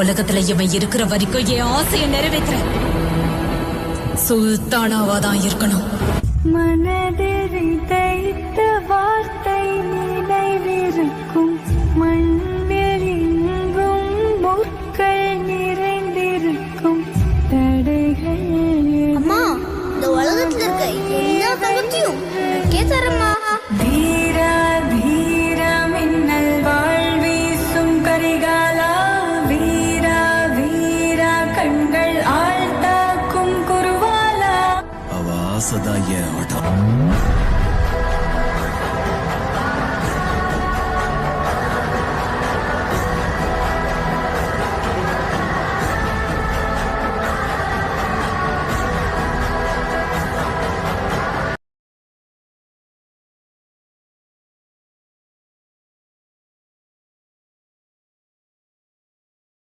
உலகத்துல இவன் இருக்கிற வரைக்கும் என் ஆசையை நிறைவேற்ற சுல்தானாவாதான் இருக்கணும். மனதில் தைத்த வார்த்தை நினைவிருக்கும், மண்ணில் எங்கும் முற்கள் நிறைந்திருக்கும், தடைகள். அம்மா, இந்த உலகத்துல இருக்க எல்லா தங்கத்தையும் கேட்கறம்மா. தீரா தீரா மின்னல் வாழ்வீசும் கரிகாலா, வீரா வீரா கண்கள் ஆழ்த்தாக்கும் குருவாலா. அவ ஆசைதான் என் ஆட்டம்.